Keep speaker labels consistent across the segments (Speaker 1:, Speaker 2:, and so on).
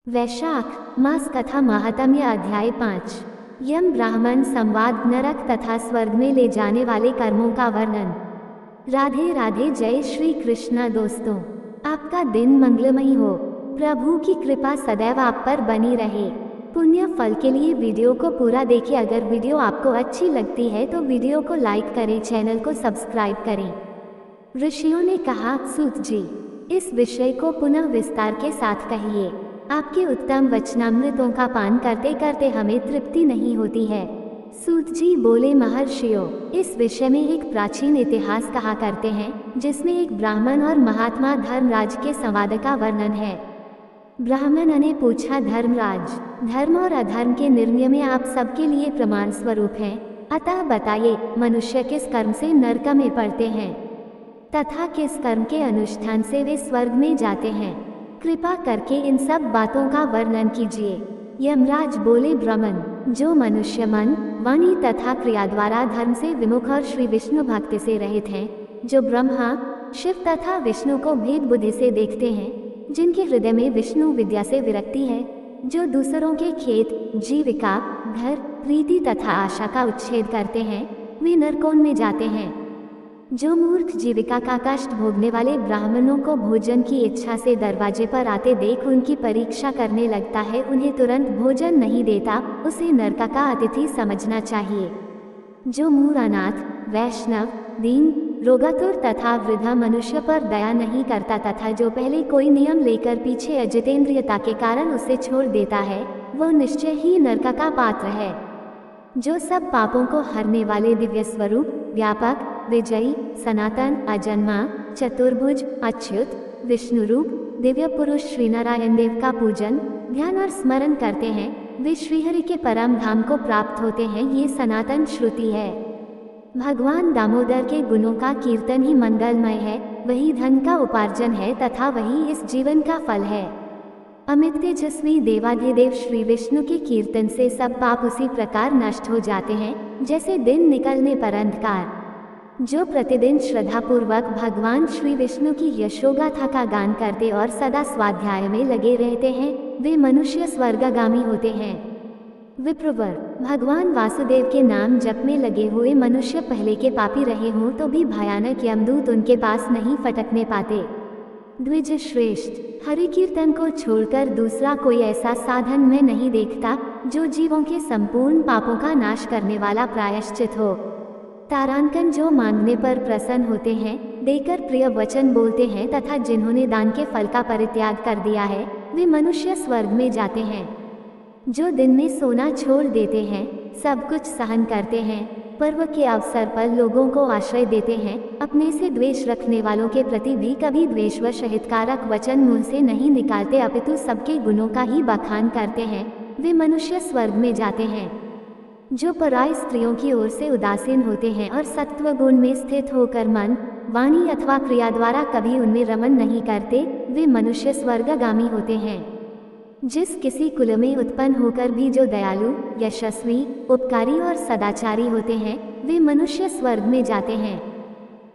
Speaker 1: वैशाख मास कथा महात्म्य अध्याय 5। यम ब्राह्मण संवाद नरक तथा स्वर्ग में ले जाने वाले कर्मों का वर्णन। राधे राधे। जय श्री कृष्ण। दोस्तों, आपका दिन मंगलमय हो। प्रभु की कृपा सदैव आप पर बनी रहे। पुण्य फल के लिए वीडियो को पूरा देखिए। अगर वीडियो आपको अच्छी लगती है तो वीडियो को लाइक करें, चैनल को सब्सक्राइब करें। ऋषियों ने कहा, सूत जी, इस विषय को पुनः विस्तार के साथ कहिए। आपके उत्तम वचनामृतों का पान करते करते हमें तृप्ति नहीं होती है। सूत जी बोले, महर्षियों, इस विषय में एक प्राचीन इतिहास कहा करते हैं जिसमें एक ब्राह्मण और महात्मा धर्मराज के संवाद का वर्णन है। ब्राह्मण ने पूछा, धर्मराज, धर्म और अधर्म के निर्णय में आप सबके लिए प्रमाण स्वरूप हैं, अतः बताइए, मनुष्य किस कर्म से नरक में पड़ते हैं तथा किस कर्म के अनुष्ठान से वे स्वर्ग में जाते हैं। कृपा करके इन सब बातों का वर्णन कीजिए। यमराज बोले, ब्राह्मण, जो मनुष्य मन, वाणी तथा क्रिया द्वारा धर्म से विमुख और श्री विष्णु भक्ति से रहित हैं, जो ब्रह्मा, शिव तथा विष्णु को भेद बुद्धि से देखते हैं, जिनके हृदय में विष्णु विद्या से विरक्ति है, जो दूसरों के खेत, जीविका, घर, प्रीति तथा आशा का उच्छेद करते हैं, वे नरकों में जाते हैं। जो मूर्ख जीविका का कष्ट भोगने वाले ब्राह्मणों को भोजन की इच्छा से दरवाजे पर आते देख उनकी परीक्षा करने लगता है, उन्हें तुरंत भोजन नहीं देता, उसे नरक का अतिथि समझना चाहिए। जो मूढ़, अनाथ, वैष्णव, दीन, रोगातुर तथा वृद्धा मनुष्य पर दया नहीं करता तथा जो पहले कोई नियम लेकर पीछे अजितेंद्रियता के कारण उसे छोड़ देता है, वह निश्चय ही नरक का पात्र है। जो सब पापों को हरने वाले दिव्य स्वरूप, व्यापक, विजयी, सनातन, अजन्मा, चतुर्भुज, अच्युत, विष्णु रूप, दिव्य पुरुष श्री नारायण देव का पूजन, ध्यान और स्मरण करते हैं, वे श्रीहरि के परम धाम को प्राप्त होते हैं, ये सनातन श्रुति है। भगवान दामोदर के गुणों का कीर्तन ही मंगलमय है, वही धन का उपार्जन है तथा वही इस जीवन का फल है। अमित तेजस्वी देवाधिदेव श्री विष्णु के कीर्तन से सब पाप उसी प्रकार नष्ट हो जाते हैं जैसे दिन निकलने पर अंधकार। जो प्रतिदिन श्रद्धापूर्वक भगवान श्री विष्णु की यशोगाथा का गान करते और सदा स्वाध्याय में लगे रहते हैं, वे मनुष्य स्वर्गगामी होते हैं। विप्रवर, भगवान वासुदेव के नाम जप में लगे हुए मनुष्य पहले के पापी रहे हों तो भी भयानक यमदूत उनके पास नहीं फटकने पाते। द्विज श्रेष्ठ, हरि कीर्तन को छोड़कर दूसरा कोई ऐसा साधन मैं नहीं देखता जो जीवों के संपूर्ण पापों का नाश करने वाला प्रायश्चित हो। तारांकन, जो मांगने पर प्रसन्न होते हैं, देकर प्रिय वचन बोलते हैं तथा जिन्होंने दान के फल का परित्याग कर दिया है, वे मनुष्य स्वर्ग में जाते हैं। जो दिन में सोना छोड़ देते हैं, सब कुछ सहन करते हैं, पर्व के अवसर पर लोगों को आश्रय देते हैं, अपने से द्वेष रखने वालों के प्रति भी कभी द्वेष व हितकारक वचन मुंह से नहीं निकालते अपितु सबके गुणों का ही बखान करते हैं, वे मनुष्य स्वर्ग में जाते हैं। जो पराई स्त्रियों की ओर से उदासीन होते हैं और सत्व गुण में स्थित होकर मन, वाणी अथवा क्रिया द्वारा कभी उनमें रमन नहीं करते, वे मनुष्य स्वर्गगामी होते हैं। जिस किसी कुल में उत्पन्न होकर भी जो दयालु, यशस्वी, उपकारी और सदाचारी होते हैं, वे मनुष्य स्वर्ग में जाते हैं।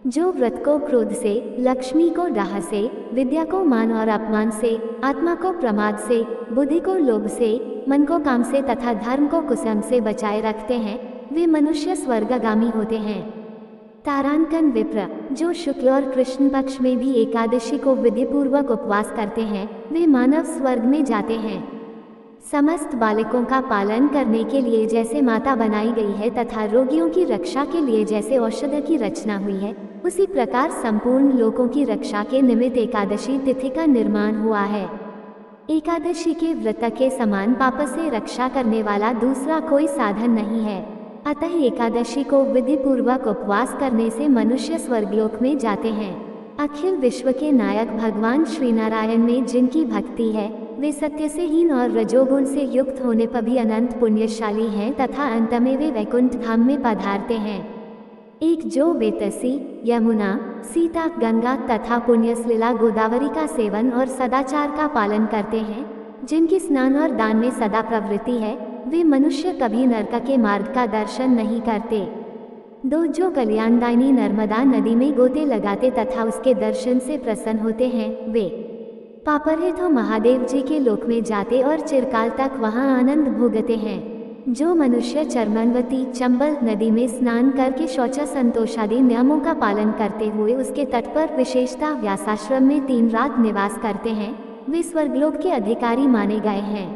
Speaker 1: जो व्रत को क्रोध से, लक्ष्मी को डाह से, विद्या को मान और अपमान से, आत्मा को प्रमाद से, बुद्धि को लोभ से, मन को काम से तथा धर्म को कुसम से बचाए रखते हैं, वे मनुष्य स्वर्गगामी होते हैं। तारांकन विप्र, जो शुक्ल और कृष्ण पक्ष में भी एकादशी को विधिपूर्वक उपवास करते हैं, वे मानव स्वर्ग में जाते हैं। समस्त बालकों का पालन करने के लिए जैसे माता बनाई गई है तथा रोगियों की रक्षा के लिए जैसे औषध की रचना हुई है, उसी प्रकार संपूर्ण लोगों की रक्षा के निमित्त एकादशी तिथि का निर्माण हुआ है। एकादशी के व्रत के समान पाप से रक्षा करने वाला दूसरा कोई साधन नहीं है, अतः एकादशी को विधि पूर्वक उपवास करने से मनुष्य स्वर्गलोक में जाते हैं। अखिल विश्व के नायक भगवान श्री नारायण में जिनकी भक्ति है, वे सत्य से हीन और रजोगुण से युक्त होने पर भी अनंत पुण्यशाली हैं तथा अंत में वे वैकुंठ धाम में पधारते हैं। एक जो बेतसी, यमुना, सीता, गंगा तथा पुण्यसलीला गोदावरी का सेवन और सदाचार का पालन करते हैं, जिनकी स्नान और दान में सदा प्रवृत्ति है, वे मनुष्य कभी नरक के मार्ग का दर्शन नहीं करते। दो जो कल्याणदायिनी नर्मदा नदी में गोते लगाते तथा उसके दर्शन से प्रसन्न होते हैं, वे पापरहित हो महादेव जी के लोक में जाते और चिरकाल तक वहां आनंद भोगते हैं। जो मनुष्य चर्मनवती चंबल नदी में स्नान करके शौचा संतोषादि नियमों का पालन करते हुए उसके तट पर विशेषतः व्यासाश्रम में 3 रात निवास करते हैं, वे स्वर्गलोक के अधिकारी माने गए हैं।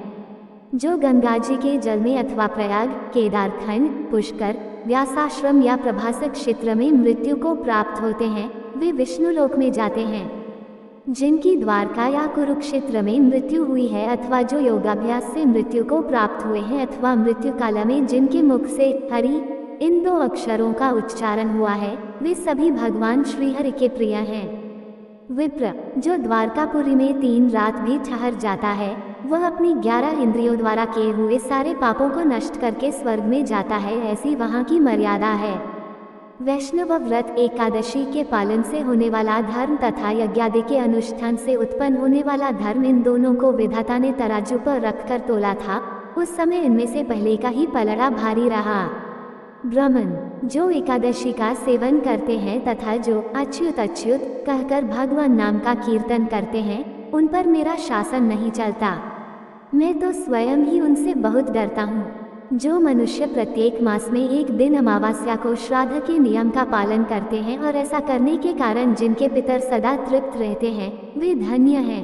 Speaker 1: जो गंगा जी के जल में अथवा प्रयाग, केदारखंड, पुष्कर, व्यासाश्रम या प्रभासक क्षेत्र में मृत्यु को प्राप्त होते हैं, वे विष्णु लोक में जाते हैं। जिनकी द्वारका या कुरुक्षेत्र में मृत्यु हुई है अथवा जो योगाभ्यास से मृत्यु को प्राप्त हुए हैं अथवा मृत्यु काल में जिनके मुख से हरि इन 2 अक्षरों का उच्चारण हुआ है, वे सभी भगवान श्रीहरि के प्रिय हैं। विप्र, जो द्वारकापुरी में 3 रात भी ठहर जाता है, वह अपनी 11 इंद्रियों द्वारा किए हुए सारे पापों को नष्ट करके स्वर्ग में जाता है, ऐसी वहाँ की मर्यादा है। वैष्णव व्रत एकादशी के पालन से होने वाला धर्म तथा यज्ञादि के अनुष्ठान से उत्पन्न होने वाला धर्म, इन दोनों को विधाता ने तराजू पर रखकर तोला था। उस समय इनमें से पहले का ही पलड़ा भारी रहा। ब्राह्मण, जो एकादशी का सेवन करते हैं तथा जो अच्युत अच्युत कहकर भगवान नाम का कीर्तन करते हैं, उन पर मेरा शासन नहीं चलता। मैं तो स्वयं ही उनसे बहुत डरता हूँ। जो मनुष्य प्रत्येक मास में 1 दिन अमावस्या को श्राद्ध के नियम का पालन करते हैं और ऐसा करने के कारण जिनके पितर सदा तृप्त रहते हैं, वे धन्य हैं,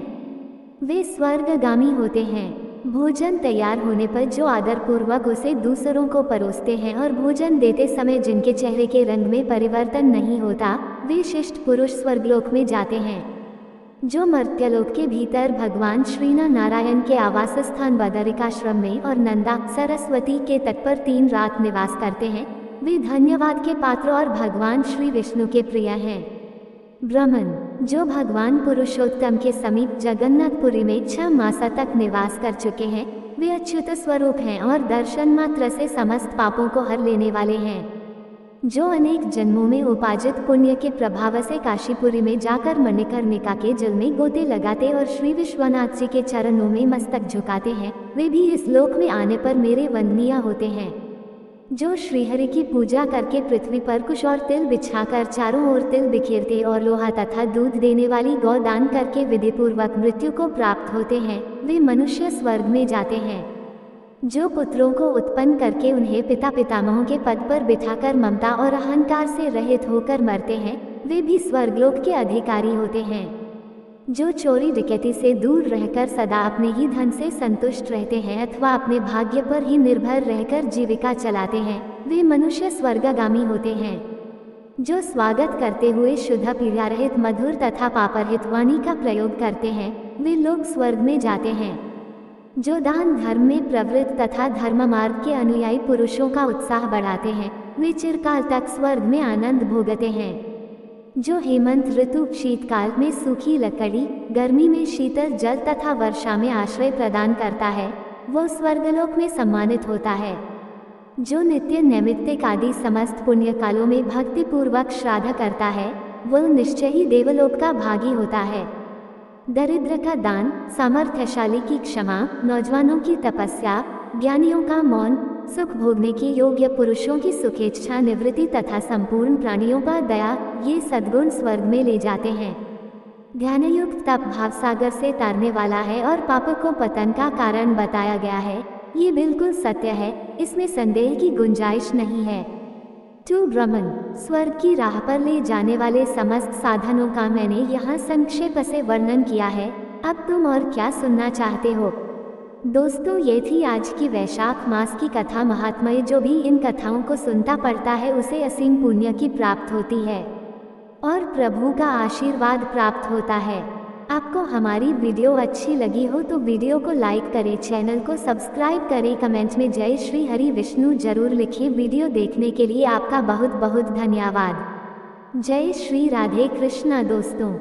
Speaker 1: वे स्वर्गगामी होते हैं। भोजन तैयार होने पर जो आदर पूर्वक उसे दूसरों को परोसते हैं और भोजन देते समय जिनके चेहरे के रंग में परिवर्तन नहीं होता, वे शिष्ट पुरुष स्वर्गलोक में जाते हैं। जो मर्त्यलोक के भीतर भगवान श्री नारायण के आवास स्थान बदरिकाश्रम में और नंदा सरस्वती के तट पर 3 रात निवास करते हैं, वे धन्यवाद के पात्र और भगवान श्री विष्णु के प्रिय हैं। ब्राह्मण, जो भगवान पुरुषोत्तम के समीप जगन्नाथपुरी में 6 मास तक निवास कर चुके हैं, वे अच्युत स्वरूप हैं और दर्शन मात्र से समस्त पापों को हर लेने वाले हैं। जो अनेक जन्मों में उपार्जित पुण्य के प्रभाव से काशीपुरी में जाकर मणिकर्णिका के जल में गोते लगाते और श्री विश्वनाथ जी के चरणों में मस्तक झुकाते हैं, वे भी इस लोक में आने पर मेरे वंदनीय होते हैं। जो श्रीहरि की पूजा करके पृथ्वी पर कुश और तिल बिछाकर चारों ओर तिल बिखेरते और लोहा तथा दूध देने वाली गौ दान करके विधिपूर्वक मृत्यु को प्राप्त होते हैं, वे मनुष्य स्वर्ग में जाते हैं। जो पुत्रों को उत्पन्न करके उन्हें पिता पितामहों के पद पर बिठाकर ममता और अहंकार से रहित होकर मरते हैं, वे भी स्वर्गलोक के अधिकारी होते हैं। जो चोरी डकैती से दूर रहकर सदा अपने ही धन से संतुष्ट रहते हैं अथवा अपने भाग्य पर ही निर्भर रहकर जीविका चलाते हैं, वे मनुष्य स्वर्गगामी होते हैं। जो स्वागत करते हुए शुद्ध पीड़ा रहित मधुर तथा पापरहित वाणी का प्रयोग करते हैं, वे लोग स्वर्ग में जाते हैं। जो दान धर्म में प्रवृत्त तथा धर्म मार्ग के अनुयायी पुरुषों का उत्साह बढ़ाते हैं, वे चिरकाल तक स्वर्ग में आनंद भोगते हैं। जो हेमंत ऋतु शीतकाल में सूखी लकड़ी, गर्मी में शीतल जल तथा वर्षा में आश्रय प्रदान करता है, वो स्वर्गलोक में सम्मानित होता है। जो नित्य नैमित्तिक आदि समस्त पुण्य कालों में भक्ति पूर्वक श्राद्ध करता है, वह निश्चय ही देवलोक का भागी होता है। दरिद्र का दान, सामर्थ्यशाली की क्षमा, नौजवानों की तपस्या, ज्ञानियों का मौन, सुख भोगने के योग्य पुरुषों की सुखेच्छा निवृत्ति तथा संपूर्ण प्राणियों पर दया, ये सद्गुण स्वर्ग में ले जाते हैं। ध्यानयुक्त तप भावसागर से तारने वाला है और पाप को पतन का कारण बताया गया है। ये बिल्कुल सत्य है, इसमें संदेह की गुंजाइश नहीं है। 2 ब्राह्मण, स्वर्ग की राह पर ले जाने वाले समस्त साधनों का मैंने यहाँ संक्षेप से वर्णन किया है। अब तुम और क्या सुनना चाहते हो? दोस्तों, ये थी आज की वैशाख मास की कथा महात्म्य। जो भी इन कथाओं को सुनता पढ़ता है उसे असीम पुण्य की प्राप्त होती है और प्रभु का आशीर्वाद प्राप्त होता है। आपको हमारी वीडियो अच्छी लगी हो तो वीडियो को लाइक करें, चैनल को सब्सक्राइब करें, कमेंट में जय श्री हरि विष्णु जरूर लिखें। वीडियो देखने के लिए आपका बहुत बहुत धन्यवाद। जय श्री राधे कृष्णा दोस्तों।